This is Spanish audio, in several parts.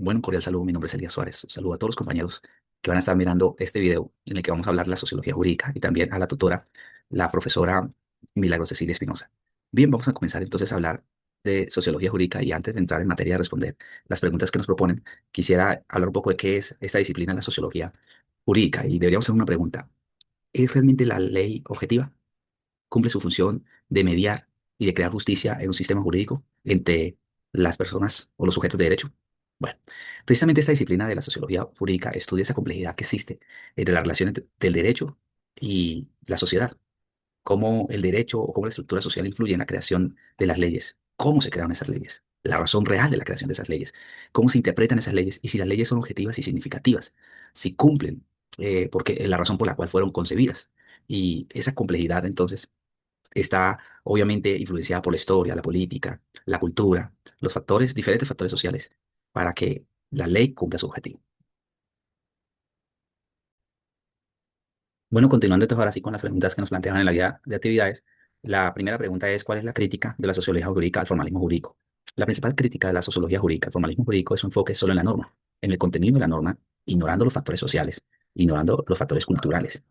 Bueno, un cordial saludo. Mi nombre es Elías Suárez. Saludo a todos los compañeros que van a estar mirando este video en el que vamos a hablar de la sociología jurídica y también a la tutora, la profesora Milagros Cecilia Espinosa. Bien, vamos a comenzar entonces a hablar de sociología jurídica y antes de entrar en materia de responder las preguntas que nos proponen, quisiera hablar un poco de qué es esta disciplina, la sociología jurídica. Y deberíamos hacer una pregunta. ¿Es realmente la ley objetiva? ¿Cumple su función de mediar y de crear justicia en un sistema jurídico entre las personas o los sujetos de derecho? Bueno, precisamente esta disciplina de la sociología jurídica estudia esa complejidad que existe entre las relaciones del derecho y la sociedad, cómo el derecho o cómo la estructura social influye en la creación de las leyes, cómo se crearon esas leyes, la razón real de la creación de esas leyes, cómo se interpretan esas leyes y si las leyes son objetivas y significativas, si cumplen, porque la razón por la cual fueron concebidas. Y esa complejidad entonces está obviamente influenciada por la historia, la política, la cultura, los factores, diferentes factores sociales, para que la ley cumpla su objetivo. Bueno, continuando entonces ahora sí con las preguntas que nos plantean en la guía de actividades, la primera pregunta es: ¿cuál es la crítica de la sociología jurídica al formalismo jurídico? La principal crítica de la sociología jurídica al formalismo jurídico es su enfoque solo en la norma, en el contenido de la norma, ignorando los factores sociales, ignorando los factores culturales,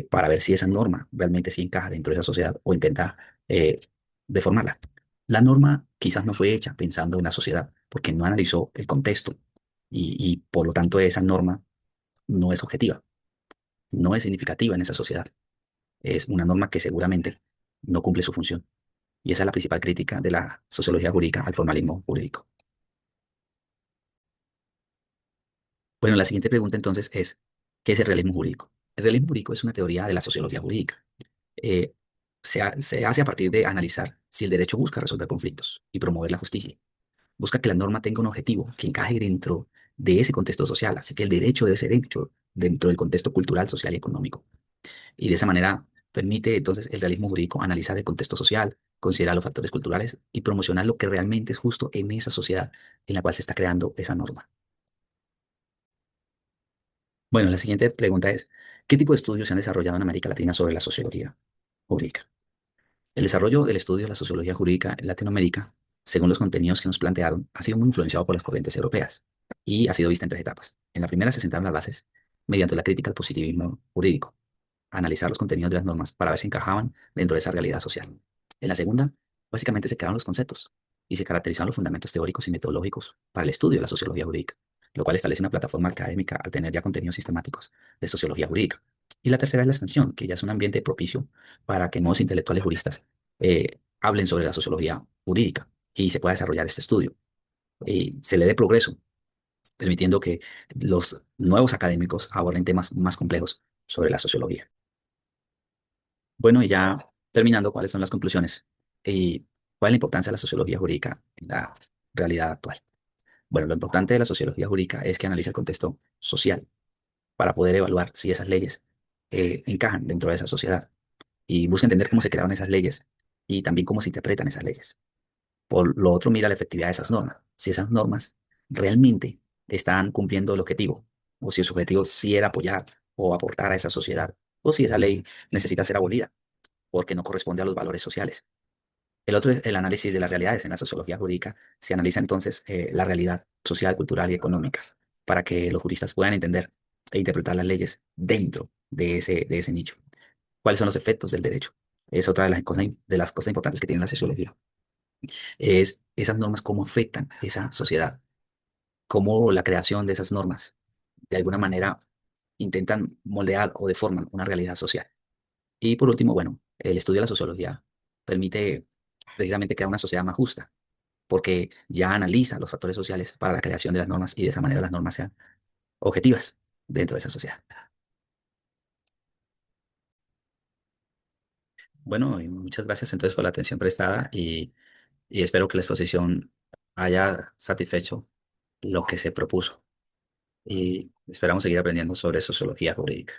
para ver si esa norma realmente sí encaja dentro de esa sociedad o intenta eh, deformarla. La norma quizás no fue hecha pensando en la sociedad porque no analizó el contexto y por lo tanto esa norma no es objetiva, no es significativa en esa sociedad. Es una norma que seguramente no cumple su función. Y esa es la principal crítica de la sociología jurídica al formalismo jurídico. Bueno, la siguiente pregunta entonces es: ¿qué es el realismo jurídico? El realismo jurídico es una teoría de la sociología jurídica. eh, se hace a partir de analizar si el derecho busca resolver conflictos y promover la justicia. Busca que la norma tenga un objetivo que encaje dentro de ese contexto social. Así que el derecho debe ser hecho dentro del contexto cultural, social y económico. Y de esa manera permite entonces el realismo jurídico analizar el contexto social, considerar los factores culturales y promocionar lo que realmente es justo en esa sociedad en la cual se está creando esa norma. Bueno, la siguiente pregunta es: ¿qué tipo de estudios se han desarrollado en América Latina sobre la sociología jurídica? El desarrollo del estudio de la sociología jurídica en Latinoamérica, según los contenidos que nos plantearon, ha sido muy influenciado por las corrientes europeas y ha sido vista en tres etapas. En la primera se centraron las bases mediante la crítica al positivismo jurídico, analizar los contenidos de las normas para ver si encajaban dentro de esa realidad social. En la segunda, básicamente se crearon los conceptos y se caracterizaron los fundamentos teóricos y metodológicos para el estudio de la sociología jurídica, lo cual establece una plataforma académica al tener ya contenidos sistemáticos de sociología jurídica. Y la tercera es la expansión, que ya es un ambiente propicio para que nuevos intelectuales juristas hablen sobre la sociología jurídica y se pueda desarrollar este estudio y se le dé progreso, permitiendo que los nuevos académicos aborden temas más complejos sobre la sociología. Bueno, y ya terminando, ¿cuáles son las conclusiones? ¿Y cuál es la importancia de la sociología jurídica en la realidad actual? Bueno, lo importante de la sociología jurídica es que analiza el contexto social para poder evaluar si esas leyes encajan dentro de esa sociedad y busca entender cómo se crearon esas leyes y también cómo se interpretan esas leyes. Por lo otro, mira la efectividad de esas normas. Si esas normas realmente están cumpliendo el objetivo, o si su objetivo sí era apoyar o aportar a esa sociedad, o si esa ley necesita ser abolida porque no corresponde a los valores sociales. El otro es el análisis de las realidades. En la sociología jurídica se analiza entonces la realidad social, cultural y económica para que los juristas puedan entender e interpretar las leyes dentro de ese nicho. ¿Cuáles son los efectos del derecho? Es otra de las cosas importantes que tiene la sociología. Es esas normas cómo afectan esa sociedad, cómo la creación de esas normas de alguna manera intentan moldear o deforman una realidad social. Y por último, bueno, el estudio de la sociología permite precisamente crear una sociedad más justa, porque ya analiza los factores sociales para la creación de las normas y de esa manera las normas sean objetivas dentro de esa sociedad. Bueno, y muchas gracias entonces por la atención prestada y espero que la exposición haya satisfecho lo que se propuso y esperamos seguir aprendiendo sobre sociología jurídica.